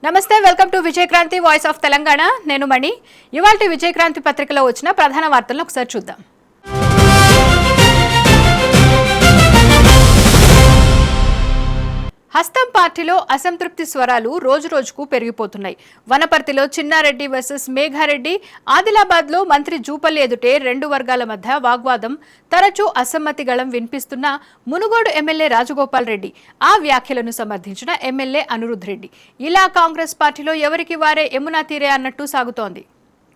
నమస్తే, welcome to Vijayakranthi voice of Telangana. నేను మణి. ఇవాల్టి విజయక్రాంతి పత్రికలో వచ్చిన ప్రధాన వార్తలను ఒకసారి చూద్దాం. హస్తం పార్టీలో అసంతృప్తి స్వరాలు రోజురోజుకు పెరిగిపోతున్నాయి. వనపర్తిలో చిన్నారెడ్డి వర్సెస్ మేఘారెడ్డి, ఆదిలాబాద్లో మంత్రి జూపల్లి ఎదుటే రెండు వర్గాల మధ్య వాగ్వాదం. తరచూ అసమ్మతి గళం వినిపిస్తున్న మునుగోడు ఎమ్మెల్యే రాజగోపాల్ రెడ్డి, ఆ వ్యాఖ్యలను సమర్థించిన ఎమ్మెల్యే అనిరుద్ రెడ్డి. ఇలా కాంగ్రెస్ పార్టీలో ఎవరికి వారే యమునా తీరే అన్నట్టు సాగుతోంది.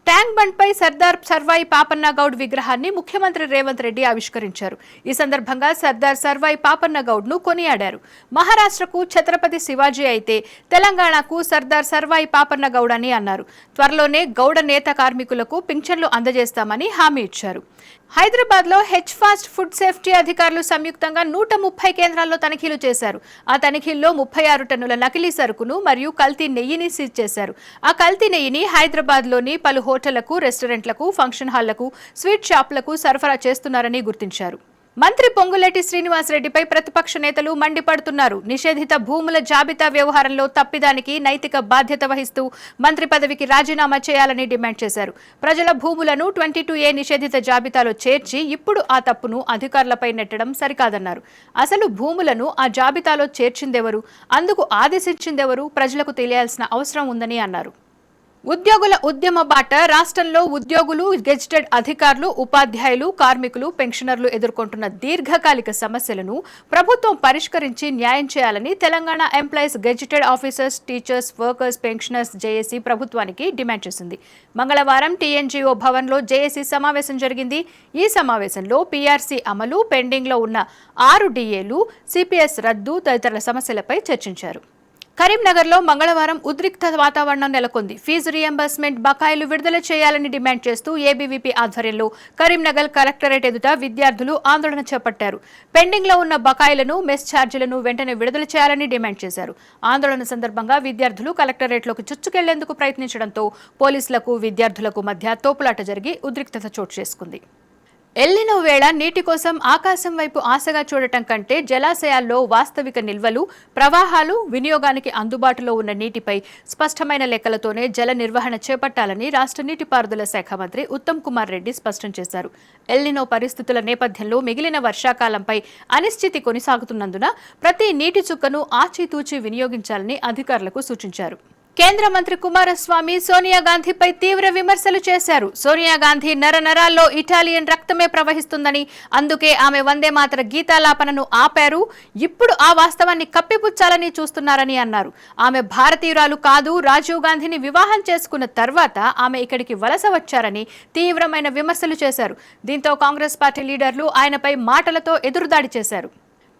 ట్యాంక్ బండ్ పై సర్దార్ సర్వాయి పాపన్న గౌడ్ విగ్రహాన్ని ముఖ్యమంత్రి రేవంత్ రెడ్డి ఆవిష్కరించారు. ఈ సందర్భంగా సర్దార్ సర్వాయి పాపన్న గౌడ్ ను కొనియాడారు. మహారాష్ట్రకు ఛత్రపతి శివాజీ అయితే తెలంగాణకు సర్దార్ సర్వాయి పాపన్న గౌడ్ అని అన్నారు. త్వరలోనే గౌడ నేత కార్మికులకు పింఛన్లు అందజేస్తామని హామీ ఇచ్చారు. హైదరాబాద్ లో హెచ్ ఫాస్ట్ ఫుడ్ సేఫ్టీ అధికారులు సంయుక్తంగా 130 కేంద్రాల్లో తనిఖీలు చేశారు. ఆ తనిఖీల్లో 36 టన్నుల నకిలీ సరుకును మరియు కల్తీ నెయ్యిని సీజ్ చేశారు. ఆ కల్తీ నెయ్యిని హైదరాబాద్ లోని పలు హోటళ్లకు, రెస్టారెంట్లకు, ఫంక్షన్ హాళ్లకు, స్వీట్ షాపులకు సరఫరా చేస్తున్నారని గుర్తించారు. మంత్రి పొంగులేటి శ్రీనివాసరెడ్డిపై ప్రతిపక్ష నేతలు మండిపడుతున్నారు. నిషేధిత భూముల జాబితా వ్యవహారంలో తప్పిదానికి నైతిక బాధ్యత వహిస్తూ మంత్రి పదవికి రాజీనామా చేయాలని డిమాండ్ చేశారు. ప్రజల భూములను 22A నిషేధిత జాబితాలో చేర్చి ఇప్పుడు ఆ తప్పును అధికారులపై నెట్టడం సరికాదన్నారు. అసలు భూములను ఆ జాబితాలో చేర్చిందెవరు, అందుకు ఆదేశించిందెవరు, ప్రజలకు తెలియాల్సిన అవసరం ఉందని అన్నారు. ఉద్యోగుల ఉద్యమ బాట. రాష్ట్రంలో ఉద్యోగులు, గెజిటెడ్ అధికారులు, ఉపాధ్యాయులు, కార్మికులు, పెన్షనర్లు ఎదుర్కొంటున్న దీర్ఘకాలిక సమస్యలను ప్రభుత్వం పరిష్కరించి న్యాయం చేయాలని Telangana employees, gazetted officers, teachers, workers, pensioners JAC ప్రభుత్వానికి డిమాండ్ చేసింది. మంగళవారం టీఎన్జీఓ భవన్లో జేఏసీ సమావేశం జరిగింది. ఈ సమావేశంలో పీఆర్సీ అమలు, పెండింగ్లో ఉన్న 6 డిఏలు, సిపిఎస్ రద్దు తదితర సమస్యలపై చర్చించారు. కరీంనగర్లో మంగళవారం ఉద్రిక్త వాతావరణం నెలకొంది. ఫీజు రియంబర్స్మెంట్ బకాయిలు విడుదల చేయాలని డిమాండ్ చేస్తూ ఏబీవీపీ ఆధ్వర్యంలో కరీంనగర్ కలెక్టరేట్ ఎదుట విద్యార్థులు ఆందోళన చేపట్టారు. పెండింగ్లో ఉన్న బకాయిలను, మెస్ ఛార్జీలను వెంటనే విడుదల చేయాలని డిమాండ్ చేశారు. ఆందోళన సందర్భంగా విద్యార్థులు కలెక్టరేట్లోకి చొచ్చుకెళ్లేందుకు ప్రయత్నించడంతో పోలీసులకు, విద్యార్థులకు మధ్య తోపులాట జరిగి ఉద్రిక్తత చోటు చేసుకుంది. ఎల్నినో వేళ నీటి కోసం ఆకాశం వైపు ఆశగా చూడటం కంటే జలాశయాల్లో వాస్తవిక నిల్వలు, ప్రవాహాలు, వినియోగానికి అందుబాటులో ఉన్న నీటిపై స్పష్టమైన లెక్కలతోనే జల నిర్వహణ చేపట్టాలని రాష్ట్ర నీటిపారుదల శాఖ మంత్రి ఉత్తమ్ కుమార్ రెడ్డి స్పష్టం చేశారు. ఎల్నినో పరిస్థితుల నేపథ్యంలో మిగిలిన వర్షాకాలంపై అనిశ్చితి కొనసాగుతున్నందున ప్రతి నీటి చుక్కను ఆచితూచి వినియోగించాలని అధికారులకు సూచించారు. కేంద్ర మంత్రి కుమారస్వామి సోనియా గాంధీపై తీవ్ర విమర్శలు చేశారు. సోనియా గాంధీ నరనరాల్లో ఇటాలియన్ రక్తమే ప్రవహిస్తుందని, అందుకే ఆమె వందే మాతర గీతాలాపనను ఆపారు. ఇప్పుడు ఆ వాస్తవాన్ని కప్పిపుచ్చాలని చూస్తున్నారని అన్నారు. ఆమె భారతీయురాలు కాదు. రాజీవ్ గాంధీని వివాహం చేసుకున్న తర్వాత ఆమె ఇక్కడికి వలస వచ్చారని తీవ్రమైన విమర్శలు చేశారు. దీంతో కాంగ్రెస్ పార్టీ లీడర్లు ఆయనపై మాటలతో ఎదురుదాడి చేశారు.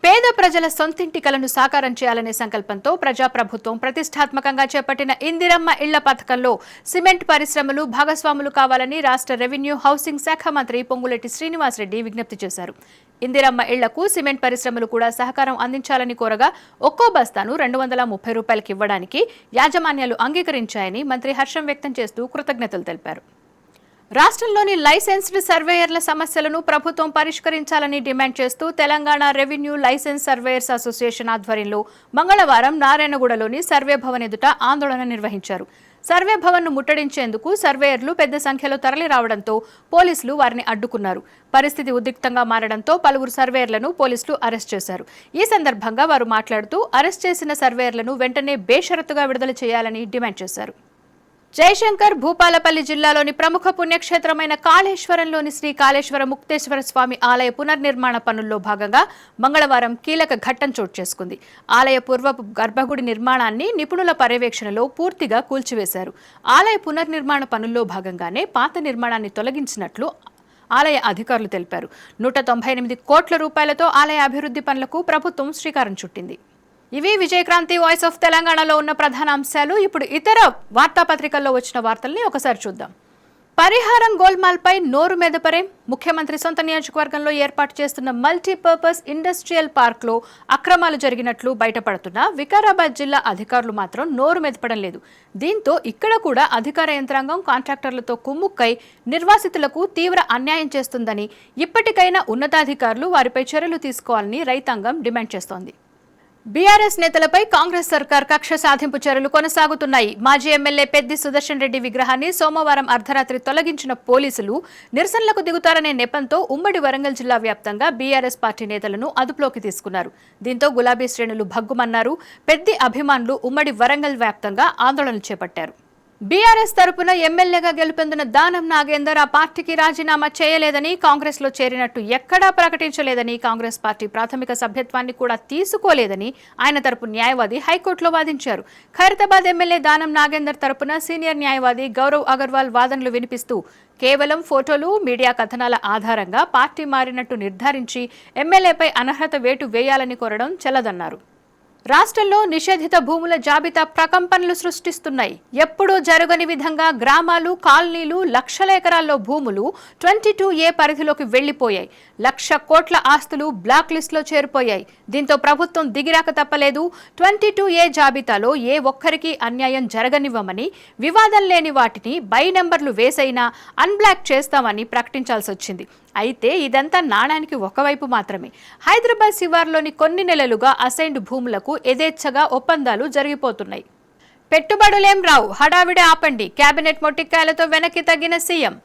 పేద ప్రజల సొంతింటి కలను సాకారం చేయాలనే సంకల్పంతో ప్రజాప్రభుత్వం ప్రతిష్టాత్మకంగా చేపట్టిన ఇందిరమ్మ ఇళ్ల పథకంలో సిమెంట్ పరిశ్రమలు భాగస్వాములు కావాలని రాష్ట్ర రెవెన్యూ, హౌసింగ్ శాఖ మంత్రి పొంగులేటి శ్రీనివాసరెడ్డి విజ్ఞప్తి చేశారు. ఇందిరమ్మ ఇళ్లకు సిమెంట్ పరిశ్రమలు కూడా సహకారం అందించాలని కోరగా ఒక్కో బస్తాను 230 రూపాయలకు ఇవ్వడానికి యాజమాన్యాలు అంగీకరించాయని మంత్రి హర్షం వ్యక్తం చేస్తూ కృతజ్ఞతలు తెలిపారు. రాష్ట్రంలోని లైసెన్స్డ్ సర్వేయర్ల సమస్యలను ప్రభుత్వం పరిష్కరించాలని డిమాండ్ చేస్తూ Telangana revenue licence surveyors association ఆధ్వర్యంలో మంగళవారం నారాయణగూడలోని సర్వే భవన్ ఎదుట ఆందోళన నిర్వహించారు. సర్వే భవన్ ను ముట్టడించేందుకు సర్వేయర్లు పెద్ద సంఖ్యలో తరలి రావడంతో పోలీసులు వారిని అడ్డుకున్నారు. పరిస్థితి ఉద్రిక్తంగా మారడంతో పలువురు సర్వేయర్లను పోలీసులు అరెస్ట్ చేశారు. ఈ సందర్భంగా వారు మాట్లాడుతూ అరెస్ట్ చేసిన సర్వేయర్లను వెంటనే బేషరతుగా విడుదల చేయాలని డిమాండ్ చేశారు. జయశంకర్ భూపాలపల్లి జిల్లాలోని ప్రముఖ పుణ్యక్షేత్రమైన కాళేశ్వరంలోని శ్రీ కాళేశ్వర ముక్తేశ్వర స్వామి ఆలయ పునర్నిర్మాణ పనుల్లో భాగంగా మంగళవారం కీలక ఘట్టం చోటు చేసుకుంది. ఆలయ పూర్వపు గర్భగుడి నిర్మాణాన్ని నిపుణుల పర్యవేక్షణలో పూర్తిగా కూల్చివేశారు. ఆలయ పునర్నిర్మాణ పనుల్లో భాగంగానే పాత నిర్మాణాన్ని తొలగించినట్లు ఆలయ అధికారులు తెలిపారు. 198 కోట్ల రూపాయలతో ఆలయ అభివృద్ధి పనులకు ప్రభుత్వం శ్రీకారం చుట్టింది. ఇవి విజయక్రాంతి వాయిస్ ఆఫ్ తెలంగాణలో ఉన్న ప్రధాన అంశాలు. ఇప్పుడు ఇతర వార్తాపత్రికల్లో వచ్చిన వార్తల్ని ఒకసారి చూద్దాం. పరిహారం గోల్మాల్పై నోరు మెదపరే. ముఖ్యమంత్రి సొంత నియోజకవర్గంలో ఏర్పాటు చేస్తున్న మల్టీపర్పస్ ఇండస్ట్రియల్ పార్క్లో అక్రమాలు జరిగినట్లు బయటపడుతున్న వికారాబాద్ జిల్లా అధికారులు మాత్రం నోరు మెదపడం లేదు. దీంతో ఇక్కడ కూడా అధికార యంత్రాంగం కాంట్రాక్టర్లతో కుమ్ముక్కై నిర్వాసితులకు తీవ్ర అన్యాయం చేస్తుందని, ఇప్పటికైనా ఉన్నతాధికారులు వారిపై చర్యలు తీసుకోవాలని రైతాంగం డిమాండ్ చేస్తోంది. బీఆర్ఎస్ నేతలపై కాంగ్రెస్ సర్కార్ కక్ష సాధింపు చర్యలు కొనసాగుతున్నాయి. మాజీ ఎమ్మెల్యే పెద్ది సుదర్శన్ రెడ్డి విగ్రహాన్ని సోమవారం అర్ధరాత్రి తొలగించిన పోలీసులు నిరసనలకు దిగుతారనే నెపంతో ఉమ్మడి వరంగల్ జిల్లా వ్యాప్తంగా బీఆర్ఎస్ పార్టీ నేతలను అదుపులోకి తీసుకున్నారు. దీంతో గులాబీ శ్రేణులు భగ్గుమన్నారు. పెద్ది అభిమానులు ఉమ్మడి వరంగల్ వ్యాప్తంగా ఆందోళనలు చేపట్టారు. బీఆర్ఎస్ తరపున ఎమ్మెల్యేగా గెలుపొందిన దానం నాగేందర్ ఆ పార్టీకి రాజీనామా చేయలేదని, కాంగ్రెస్ లో చేరినట్టు ఎక్కడా ప్రకటించలేదని, కాంగ్రెస్ పార్టీ ప్రాథమిక సభ్యత్వాన్ని కూడా తీసుకోలేదని ఆయన తరపు న్యాయవాది హైకోర్టులో వాదించారు. ఖైరతాబాద్ ఎమ్మెల్యే దానం నాగేందర్ తరపున సీనియర్ న్యాయవాది గౌరవ్ అగర్వాల్ వాదనలు వినిపిస్తూ కేవలం ఫోటోలు, మీడియా కథనాల ఆధారంగా పార్టీ మారినట్టు నిర్ధారించి ఎమ్మెల్యేపై అనర్హత వేటు వేయాలని కోరడం చెల్లదన్నారు. రాష్ట్రంలో నిషేధిత భూముల జాబితా ప్రకంపనలు సృష్టిస్తున్నాయి. ఎప్పుడూ జరగని విధంగా గ్రామాలు, కాలనీలు, లక్షల ఎకరాల్లో భూములు 22A పరిధిలోకి వెళ్లిపోయాయి. 1,00,000 కోట్ల ఆస్తులు బ్లాక్ లిస్టులో చేరిపోయాయి. దీంతో ప్రభుత్వం దిగిరాక తప్పలేదు. 22A జాబితాలో ఏ ఒక్కరికి అన్యాయం జరగనివ్వమని, వివాదం లేని వాటిని బై నెంబర్లు వేసైనా అన్బ్లాక్ చేస్తామని ప్రకటించాల్సి వచ్చింది. అయితే ఇదంతా నాణానికి ఒకవైపు మాత్రమే. హైదరాబాద్ శివార్లోని కొన్ని నెలలుగా అసైన్డ్ భూములకు యథేచ్ఛగా ఒప్పందాలు జరిగిపోతున్నాయి. పెట్టుబడులేం రావు, హడావిడి ఆపండి. కేబినెట్ మొట్టికాయలతో వెనక్కి తగ్గిన సీఎం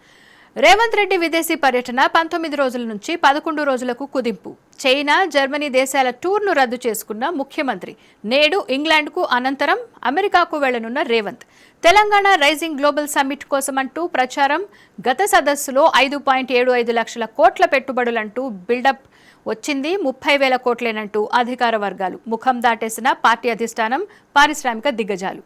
రేవంత్ రెడ్డి విదేశీ పర్యటన 19 రోజుల నుంచి 11 రోజులకు కుదింపు. చైనా, జర్మనీ దేశాల టూర్ను రద్దు చేసుకున్న ముఖ్యమంత్రి నేడు ఇంగ్లాండ్కు, అనంతరం అమెరికాకు వెళ్లనున్న Revanth. Telangana rising global summit కోసమంటూ ప్రచారం. గత సదస్సులో 5.75 లక్షల కోట్ల పెట్టుబడులంటూ బిల్డప్ వచ్చింది. 30,000 కోట్లేనంటూ అధికార వర్గాలు. ముఖం దాటేసిన పార్టీ అధిష్టానం, పారిశ్రామిక దిగ్గజాలు.